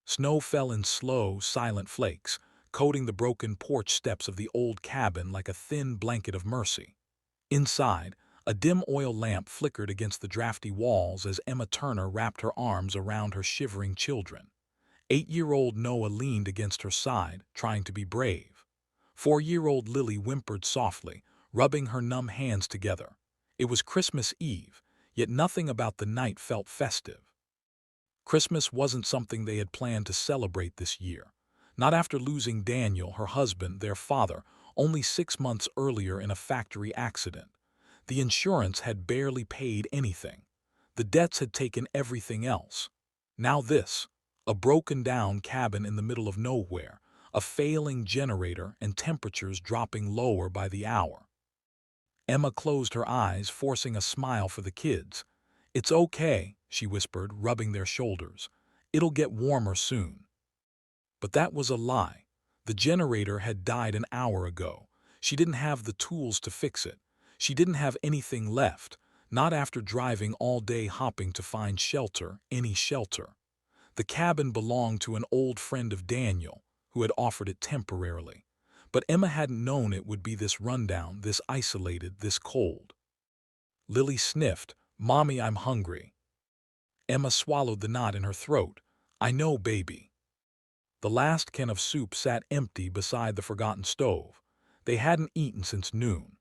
Snow fell in slow, silent flakes, coating the broken porch steps of the old cabin like a thin blanket of mercy. Inside, a dim oil lamp flickered against the drafty walls as Emma Turner wrapped her arms around her shivering children. 8-year-old Noah leaned against her side, trying to be brave. 4-year-old Lily whimpered softly, rubbing her numb hands together. It was Christmas Eve, yet nothing about the night felt festive. Christmas wasn't something they had planned to celebrate this year. Not after losing Daniel, her husband, their father, only 6 months earlier in a factory accident. The insurance had barely paid anything. The debts had taken everything else. Now this, a broken-down cabin in the middle of nowhere, a failing generator and temperatures dropping lower by the hour. Emma closed her eyes, forcing a smile for the kids. "It's okay," she whispered, rubbing their shoulders. "It'll get warmer soon." But that was a lie. The generator had died an hour ago. She didn't have the tools to fix it. She didn't have anything left, not after driving all day hopping to find shelter, any shelter. The cabin belonged to an old friend of Daniel, who had offered it temporarily. But Emma hadn't known it would be this rundown, this isolated, this cold. Lily sniffed, "Mommy, I'm hungry." Emma swallowed the knot in her throat. "I know, baby." The last can of soup sat empty beside the forgotten stove. They hadn't eaten since noon.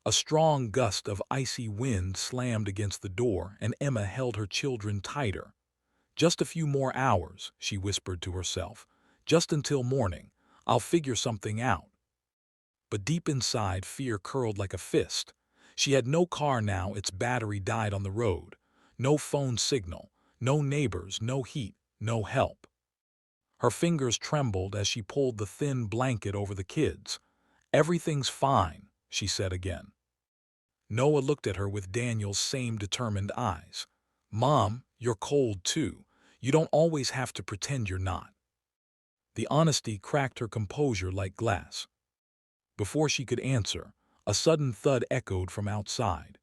A strong gust of icy wind slammed against the door, and Emma held her children tighter. "Just a few more hours," she whispered to herself. "Just until morning. I'll figure something out." But deep inside, fear curled like a fist. She had no car now, its battery died on the road. No phone signal, no neighbors, no heat, no help. Her fingers trembled as she pulled the thin blanket over the kids. "Everything's fine," she said again. Noah looked at her with Daniel's same determined eyes. "Mom, you're cold too. You don't always have to pretend you're not." The honesty cracked her composure like glass. Before she could answer, a sudden thud echoed from outside.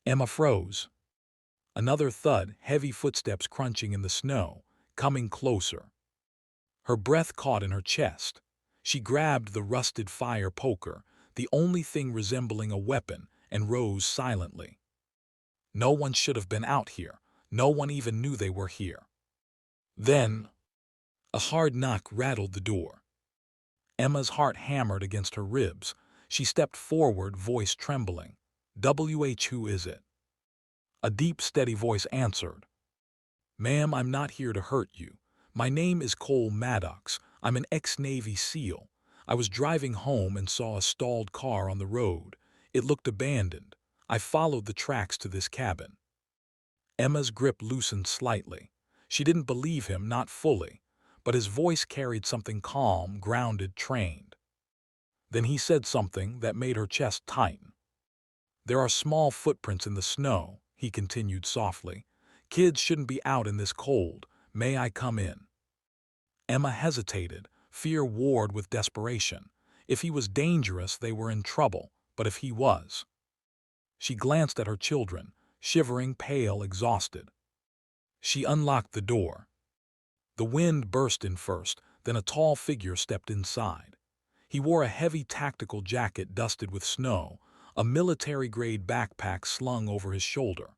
Emma froze. Another thud, heavy footsteps crunching in the snow, coming closer. Her breath caught in her chest. She grabbed the rusted fire poker, the only thing resembling a weapon, and rose silently. No one should have been out here. No one even knew they were here. Then, a hard knock rattled the door. Emma's heart hammered against her ribs. She stepped forward, voice trembling. Who is it?" A deep, steady voice answered. "Ma'am, I'm not here to hurt you. My name is Cole Maddox. I'm an ex-Navy SEAL. I was driving home and saw a stalled car on the road. It looked abandoned. I followed the tracks to this cabin." Emma's grip loosened slightly. She didn't believe him, not fully, but his voice carried something calm, grounded, trained. Then he said something that made her chest tighten. "There are small footprints in the snow," he continued softly. "Kids shouldn't be out in this cold. May I come in?" Emma hesitated, fear warred with desperation. If he was dangerous, they were in trouble, but if he was... She glanced at her children, shivering, pale, exhausted. She unlocked the door. The wind burst in first, then a tall figure stepped inside. He wore a heavy tactical jacket dusted with snow, a military-grade backpack slung over his shoulder.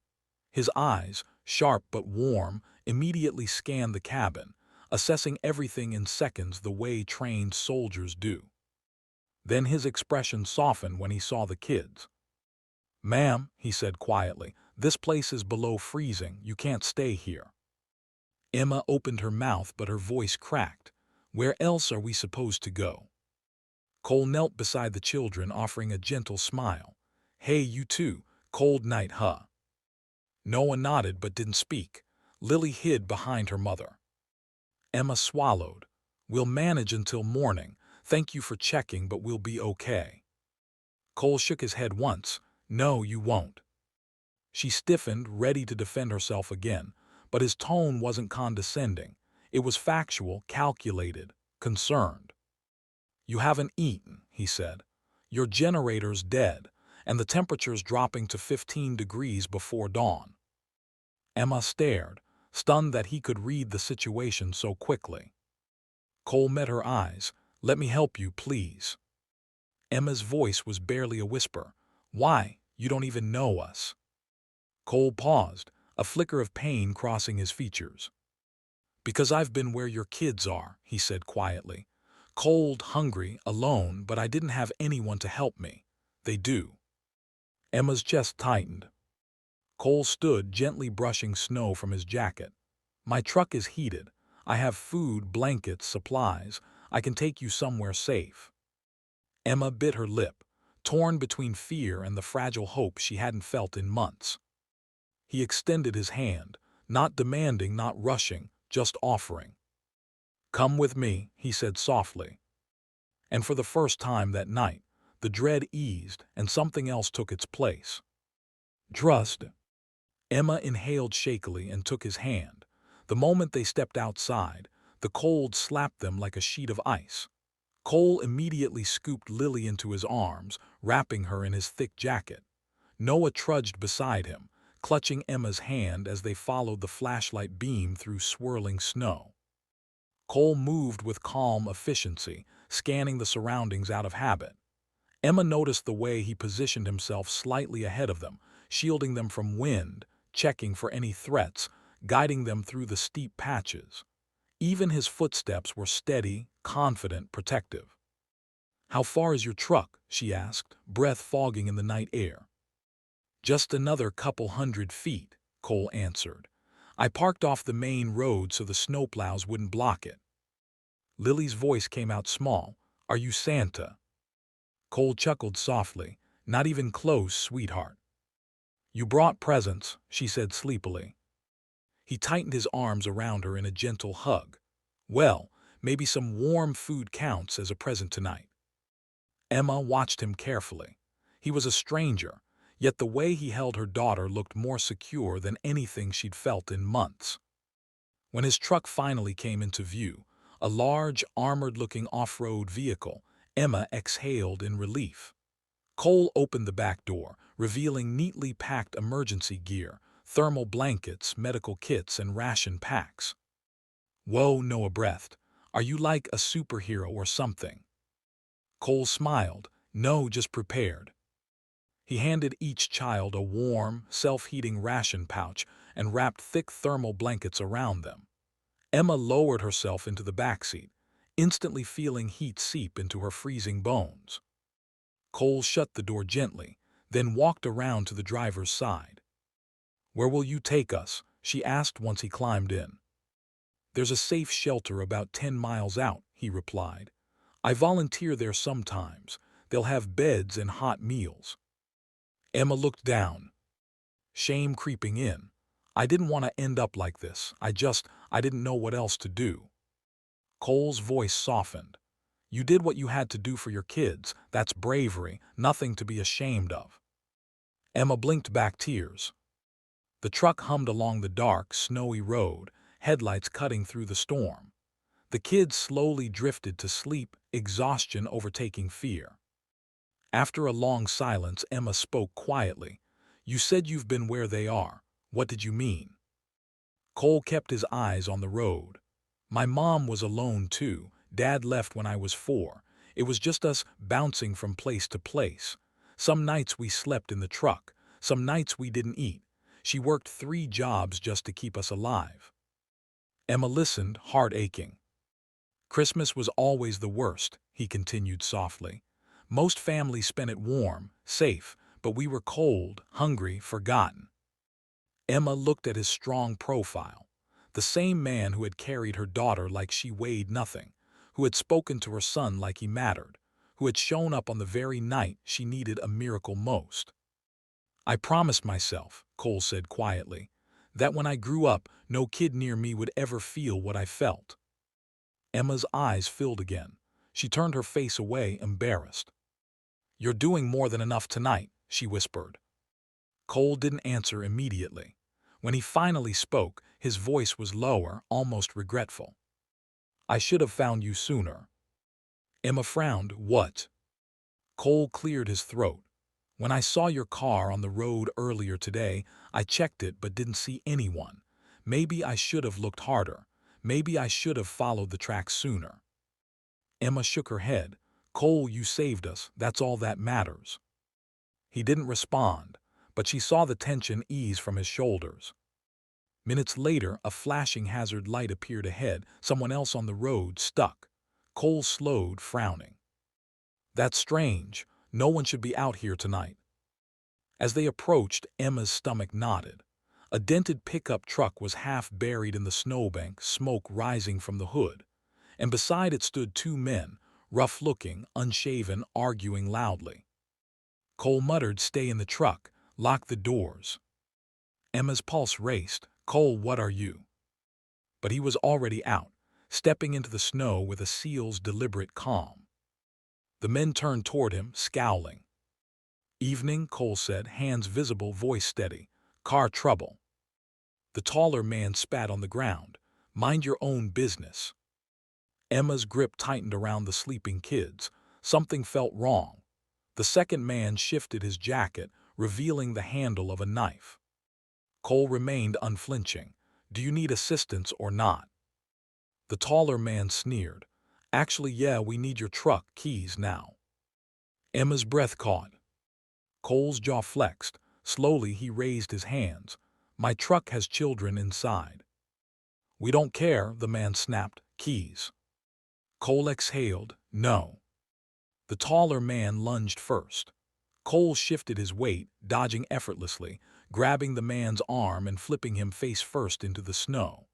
His eyes, sharp but warm, immediately scanned the cabin, assessing everything in seconds the way trained soldiers do. Then his expression softened when he saw the kids. "Ma'am," he said quietly, "this place is below freezing. You can't stay here." Emma opened her mouth, but her voice cracked. "Where else are we supposed to go?" Cole knelt beside the children, offering a gentle smile. "Hey, you two, cold night, huh?" Noah nodded but didn't speak. Lily hid behind her mother. Emma swallowed. "We'll manage until morning. Thank you for checking, but we'll be okay." Cole shook his head once. "No, you won't." She stiffened, ready to defend herself again, but his tone wasn't condescending. It was factual, calculated, concerned. "You haven't eaten," he said. "Your generator's dead, and the temperature's dropping to 15 degrees before dawn." Emma stared. stunned that he could read the situation so quickly. Cole met her eyes. "Let me help you, please." Emma's voice was barely a whisper. "Why? You don't even know us." Cole paused, a flicker of pain crossing his features. "Because I've been where your kids are," he said quietly. "Cold, hungry, alone, but I didn't have anyone to help me. They do." Emma's chest tightened. Cole stood, gently brushing snow from his jacket. "My truck is heated. I have food, blankets, supplies. I can take you somewhere safe." Emma bit her lip, torn between fear and the fragile hope she hadn't felt in months. He extended his hand, not demanding, not rushing, just offering. "Come with me," he said softly. And for the first time that night, the dread eased and something else took its place. Trust. Emma inhaled shakily and took his hand. The moment they stepped outside, the cold slapped them like a sheet of ice. Cole immediately scooped Lily into his arms, wrapping her in his thick jacket. Noah trudged beside him, clutching Emma's hand as they followed the flashlight beam through swirling snow. Cole moved with calm efficiency, scanning the surroundings out of habit. Emma noticed the way he positioned himself slightly ahead of them, shielding them from wind, checking for any threats, guiding them through the steep patches. Even his footsteps were steady, confident, protective. "How far is your truck?" she asked, breath fogging in the night air. "Just another couple 100 feet," Cole answered. "I parked off the main road so the snowplows wouldn't block it." Lily's voice came out small. "Are you Santa?" Cole chuckled softly. "Not even close, sweetheart." "You brought presents," she said sleepily. He tightened his arms around her in a gentle hug. "Well, maybe some warm food counts as a present tonight." Emma watched him carefully. He was a stranger, yet the way he held her daughter looked more secure than anything she'd felt in months. When his truck finally came into view, a large, armored-looking off-road vehicle, Emma exhaled in relief. Cole opened the back door, revealing neatly packed emergency gear, thermal blankets, medical kits, and ration packs. "Whoa," Noah breathed. "Are you like a superhero or something?" Cole smiled. "No, just prepared." He handed each child a warm, self-heating ration pouch and wrapped thick thermal blankets around them. Emma lowered herself into the backseat, instantly feeling heat seep into her freezing bones. Cole shut the door gently, then walked around to the driver's side. "Where will you take us?" she asked once he climbed in. "There's a safe shelter about 10 miles out," he replied. "I volunteer there sometimes. They'll have beds and hot meals." Emma looked down, shame creeping in. "I didn't want to end up like this. I didn't know what else to do." Cole's voice softened. "You did what you had to do for your kids. That's bravery, nothing to be ashamed of." Emma blinked back tears. The truck hummed along the dark, snowy road, headlights cutting through the storm. The kids slowly drifted to sleep, exhaustion overtaking fear. After a long silence, Emma spoke quietly. "You said you've been where they are. What did you mean?" Cole kept his eyes on the road. "My mom was alone too. Dad left when I was 4. It was just us bouncing from place to place. Some nights we slept in the truck. Some nights we didn't eat. She worked 3 jobs just to keep us alive." Emma listened, heart aching. "Christmas was always the worst," he continued softly. "Most families spent it warm, safe, but we were cold, hungry, forgotten." Emma looked at his strong profile. The same man who had carried her daughter like she weighed nothing, who had spoken to her son like he mattered, who had shown up on the very night she needed a miracle most. "I promised myself," Cole said quietly, "that when I grew up, no kid near me would ever feel what I felt." Emma's eyes filled again. She turned her face away, embarrassed. "You're doing more than enough tonight," she whispered. Cole didn't answer immediately. When he finally spoke, his voice was lower, almost regretful. "I should have found you sooner." Emma frowned. "What?" Cole cleared his throat. "When I saw your car on the road earlier today, I checked it but didn't see anyone. Maybe I should have looked harder. Maybe I should have followed the tracks sooner. Emma shook her head. Cole, you saved us. That's all that matters. He didn't respond, but she saw the tension ease from his shoulders. Minutes later, a flashing hazard light appeared ahead, someone else on the road, stuck. Cole slowed, frowning. That's strange. No one should be out here tonight. As they approached, Emma's stomach knotted. A dented pickup truck was half buried in the snowbank, smoke rising from the hood. And beside it stood two men, rough-looking, unshaven, arguing loudly. Cole muttered, "Stay in the truck. Lock the doors." Emma's pulse raced. "Cole, what are you?" But he was already out, stepping into the snow with a seal's deliberate calm. The men turned toward him, scowling. "Evening," Cole said, hands visible, voice steady. "Car trouble." The taller man spat on the ground. "Mind your own business." Emma's grip tightened around the sleeping kids. Something felt wrong. The second man shifted his jacket, revealing the handle of a knife. Cole remained unflinching. "Do you need assistance or not?" The taller man sneered. "Actually, yeah, we need your truck, keys now." Emma's breath caught. Cole's jaw flexed. Slowly he raised his hands. "My truck has children inside." "We don't care," the man snapped. "Keys." Cole exhaled. "No." The taller man lunged first. Cole shifted his weight, dodging effortlessly, grabbing the man's arm and flipping him face first into the snow.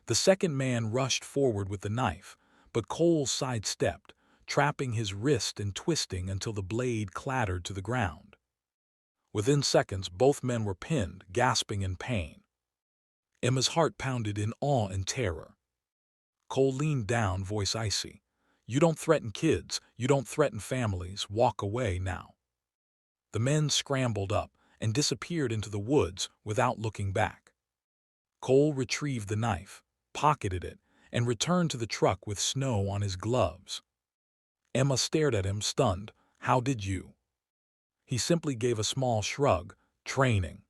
The second man rushed forward with the knife, but Cole sidestepped, trapping his wrist and twisting until the blade clattered to the ground. Within seconds, both men were pinned, gasping in pain. Emma's heart pounded in awe and terror. Cole leaned down, voice icy. "You don't threaten kids. You don't threaten families. Walk away now." The men scrambled up and disappeared into the woods without looking back. Cole retrieved the knife, pocketed it, and returned to the truck with snow on his gloves. Emma stared at him, stunned. "How did you?" He simply gave a small shrug. "Training."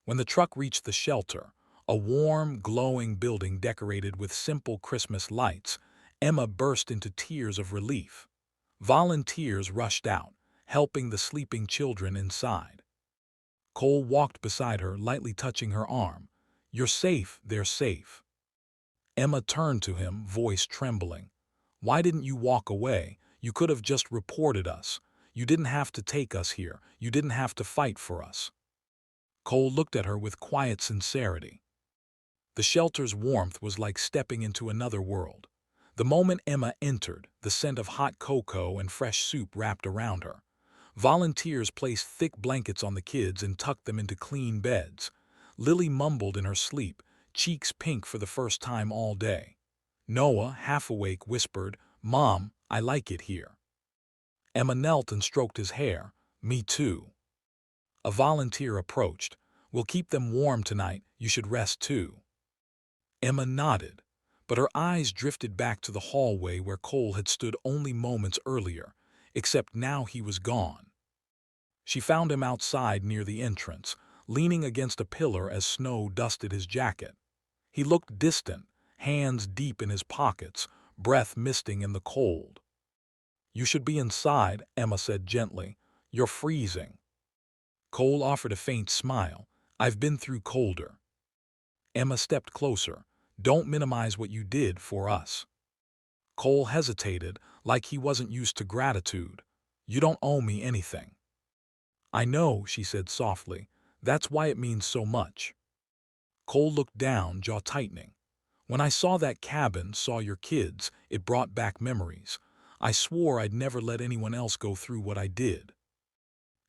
When the truck reached the shelter, a warm, glowing building decorated with simple Christmas lights, Emma burst into tears of relief. Volunteers rushed out, helping the sleeping children inside. Cole walked beside her, lightly touching her arm. "You're safe, they're safe." Emma turned to him, voice trembling. "Why didn't you walk away? You could have just reported us. You didn't have to take us here. You didn't have to fight for us." Cole looked at her with quiet sincerity. The shelter's warmth was like stepping into another world. The moment Emma entered, the scent of hot cocoa and fresh soup wrapped around her. Volunteers placed thick blankets on the kids and tucked them into clean beds. Lily mumbled in her sleep, cheeks pink for the first time all day. Noah, half awake, whispered, "Mom, I like it here." Emma knelt and stroked his hair. "Me too." A volunteer approached. "We'll keep them warm tonight. You should rest too." Emma nodded, but her eyes drifted back to the hallway where Cole had stood only moments earlier, except now he was gone. She found him outside near the entrance, leaning against a pillar as snow dusted his jacket. He looked distant, hands deep in his pockets, breath misting in the cold. "You should be inside," Emma said gently. "You're freezing." Cole offered a faint smile. "I've been through colder." Emma stepped closer. "Don't minimize what you did for us." Cole hesitated, like he wasn't used to gratitude. "You don't owe me anything." "I know," she said softly. "That's why it means so much." Cole looked down, jaw tightening. "When I saw that cabin, saw your kids, it brought back memories. I swore I'd never let anyone else go through what I did."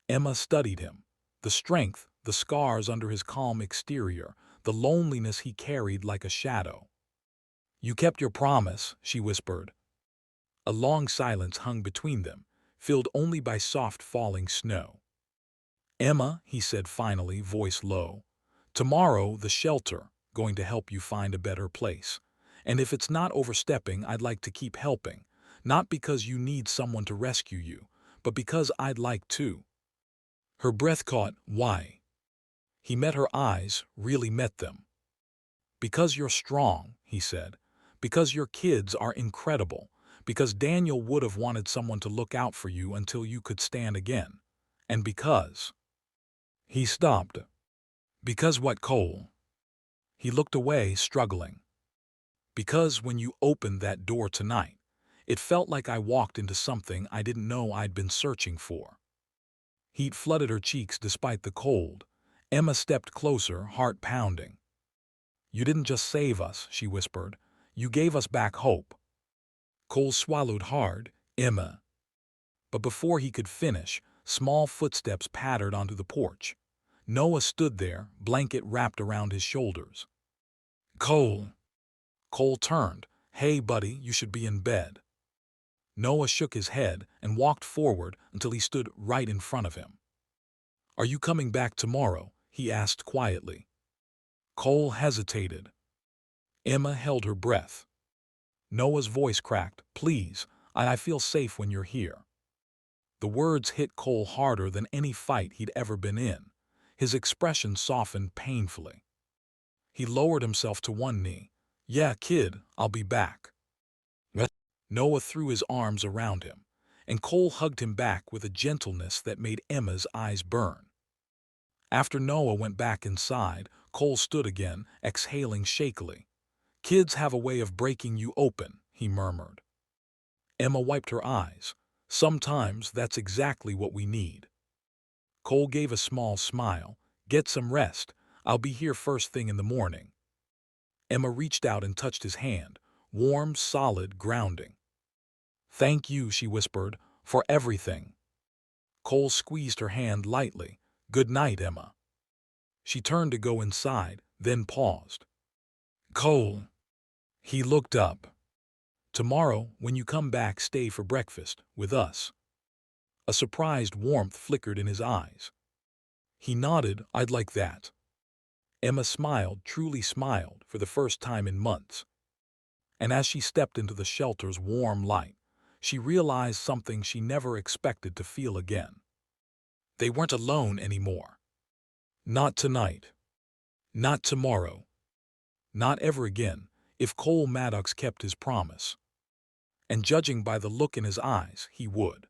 Emma studied him. The strength, the scars under his calm exterior, the loneliness he carried like a shadow. "You kept your promise," she whispered. A long silence hung between them, filled only by soft falling snow. "Emma," he said finally, voice low, "tomorrow the shelter, going to help you find a better place. And if it's not overstepping, I'd like to keep helping, not because you need someone to rescue you, but because I'd like to." Her breath caught. "Why?" He met her eyes, really met them. Because you're strong, he said. Because your kids are incredible. Because Daniel would have wanted someone to look out for you until you could stand again. And because... He stopped. Because what, Cole? He looked away, struggling. Because when you opened that door tonight, it felt like I walked into something I didn't know I'd been searching for. Heat flooded her cheeks despite the cold. Emma stepped closer, heart pounding. You didn't just save us, she whispered. You gave us back hope. Cole swallowed hard. Emma. But before he could finish, small footsteps pattered onto the porch. Noah stood there, blanket wrapped around his shoulders. Cole. Cole turned. Hey, buddy, you should be in bed. Noah shook his head and walked forward until he stood right in front of him. Are you coming back tomorrow? He asked quietly. Cole hesitated. Emma held her breath. Noah's voice cracked. Please, I feel safe when you're here. The words hit Cole harder than any fight he'd ever been in. His expression softened painfully. He lowered himself to one knee. Yeah, kid, I'll be back. Noah threw his arms around him, and Cole hugged him back with a gentleness that made Emma's eyes burn. After Noah went back inside, Cole stood again, exhaling shakily. Kids have a way of breaking you open, he murmured. Emma wiped her eyes. Sometimes that's exactly what we need. Cole gave a small smile. Get some rest. I'll be here first thing in the morning. Emma reached out and touched his hand. Warm, solid, grounding. Thank you, she whispered, for everything. Cole squeezed her hand lightly. Good night, Emma. She turned to go inside, then paused. Cole. He looked up. Tomorrow, when you come back, stay for breakfast, with us. A surprised warmth flickered in his eyes. He nodded. I'd like that. Emma smiled, truly smiled, for the first time in months. And as she stepped into the shelter's warm light, she realized something she never expected to feel again. They weren't alone anymore. Not tonight. Not tomorrow. Not ever again, if Cole Maddox kept his promise. And judging by the look in his eyes, he would.